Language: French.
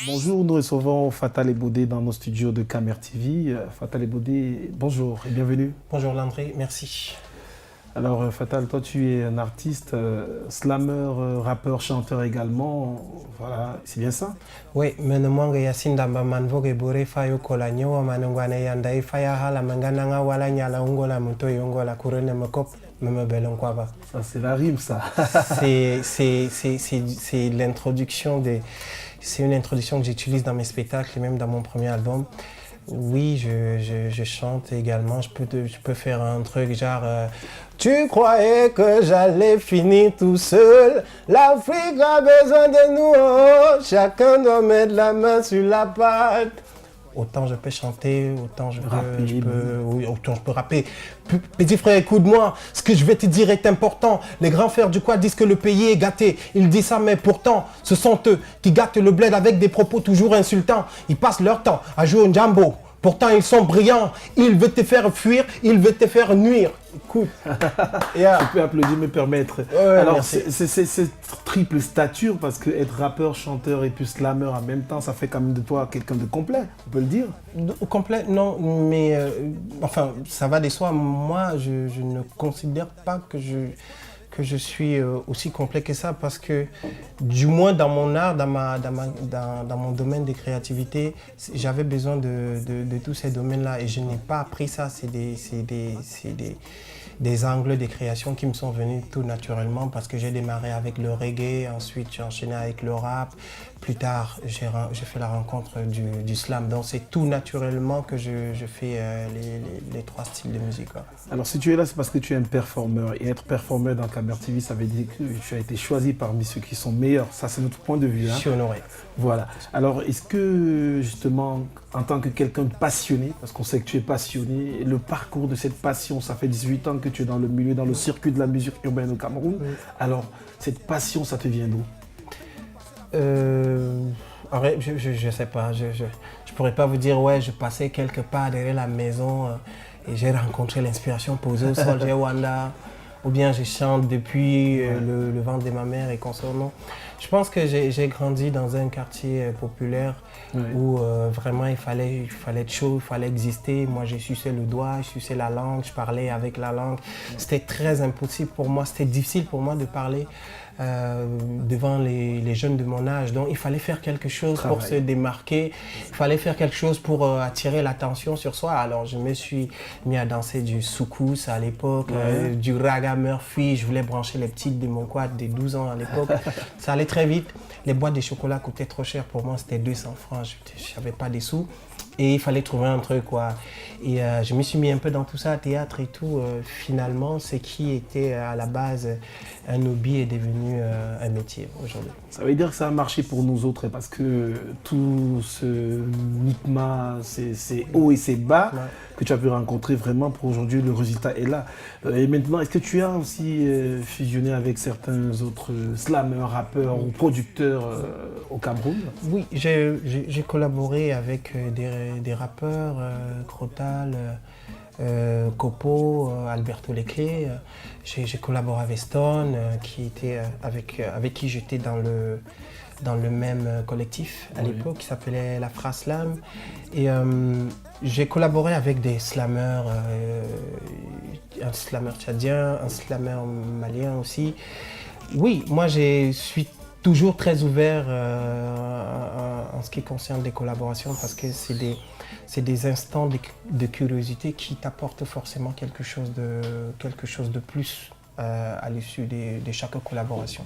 Bonjour, nous recevons Fatal Ebodé dans nos studios de Camer TV. Fatal Ebodé, bonjour et bienvenue. Bonjour Landry, merci. Alors Fatal, toi tu es un artiste, slammer, rappeur, chanteur également. Voilà, c'est bien ça? Oui, menemonge yasinda manvoge bore fayo kolanyo manungwane yandai faya hala mangana wala nyala ungola muto yongola kurene mekop memebelonkwaba. Ça c'est la rime ça. C'est l'introduction des... C'est une introduction que j'utilise dans mes spectacles et même dans mon premier album. Oui, je chante également. Je peux faire un truc genre tu croyais que j'allais finir tout seul. L'Afrique a besoin de nous. Oh, chacun doit mettre la main sur la pâte. Autant je peux chanter, autant je peux rapper. Petit frère, écoute-moi, ce que je vais te dire est important. Les grands frères du quoi disent que le pays est gâté. Ils disent ça, mais pourtant, ce sont eux qui gâtent le bled avec des propos toujours insultants. Ils passent leur temps à jouer au jambo. Pourtant, ils sont brillants. Ils veulent te faire fuir, ils veulent te faire nuire. Écoute. Je peux applaudir, me permettre. Ouais, alors, merci. c'est triple stature parce que être rappeur, chanteur et puis slammer en même temps, ça fait quand même de toi quelqu'un de complet, on peut le dire. Complet, non, mais enfin, ça va de soi. Moi, je ne considère pas que je suis aussi complet que ça parce que, du moins dans mon art, dans mon domaine de créativité, j'avais besoin de tous ces domaines-là et je n'ai pas appris ça. C'est des angles de création qui me sont venus tout naturellement parce que j'ai démarré avec le reggae, ensuite j'ai enchaîné avec le rap. Plus tard, j'ai fait la rencontre du slam. Donc c'est tout naturellement que je fais les trois styles de musique. Quoi. Alors si tu es là, c'est parce que tu es un performeur. Et être performeur dans Camer TV, ça veut dire que tu as été choisi parmi ceux qui sont meilleurs. Ça, c'est notre point de vue. Hein. Je suis honoré. Voilà. Alors, est-ce que, justement, en tant que quelqu'un de passionné, parce qu'on sait que tu es passionné, le parcours de cette passion, ça fait 18 ans que tu es dans le milieu, dans le circuit de la musique urbaine au Cameroun. Oui. Alors, cette passion, ça te vient d'où? En vrai, je sais pas. Je pourrais pas vous dire, ouais, je passais quelque part derrière la maison et j'ai rencontré l'inspiration posée au sol, j'ai Wanda. Ou bien je chante depuis le ventre de ma mère et concernant. Je pense que j'ai grandi dans un quartier populaire où vraiment il fallait être chaud, il fallait exister. Moi j'ai sucé le doigt, je suçais la langue, je parlais avec la langue. C'était très impossible pour moi, c'était difficile pour moi de parler devant les jeunes de mon âge. Donc il fallait faire quelque chose pour se démarquer, il fallait faire quelque chose pour attirer l'attention sur soi. Alors je me suis mis à danser du soukous à l'époque, du raga Murphy, je voulais brancher les petites de mon quad de 12 ans à l'époque. Ça allait très vite, les boîtes de chocolat coûtaient trop cher pour moi, c'était 200 francs, je n'avais pas des sous. Et il fallait trouver un truc, quoi. Et je me suis mis un peu dans tout ça, théâtre et tout. Finalement, ce qui était à la base un hobby est devenu un métier aujourd'hui. Ça veut dire que ça a marché pour nous autres parce que tout ce micmac, ces hauts et ces bas que tu as pu rencontrer vraiment pour aujourd'hui, le résultat est là. Et maintenant, est-ce que tu as aussi fusionné avec certains autres slammeurs, rappeurs ou producteurs au Cameroun? Oui, j'ai collaboré avec des rappeurs, Crotal, Copo, Alberto Leclerc. J'ai collaboré avec Stone, avec qui j'étais dans le même collectif à l'époque, qui s'appelait La Phrase Slam. Et j'ai collaboré avec des slammeurs, un slammer tchadien, un slammer malien aussi. Oui, moi je suis toujours très ouvert en ce qui concerne les collaborations parce que c'est des instants de curiosité qui t'apportent forcément quelque chose de plus à l'issue de chaque collaboration.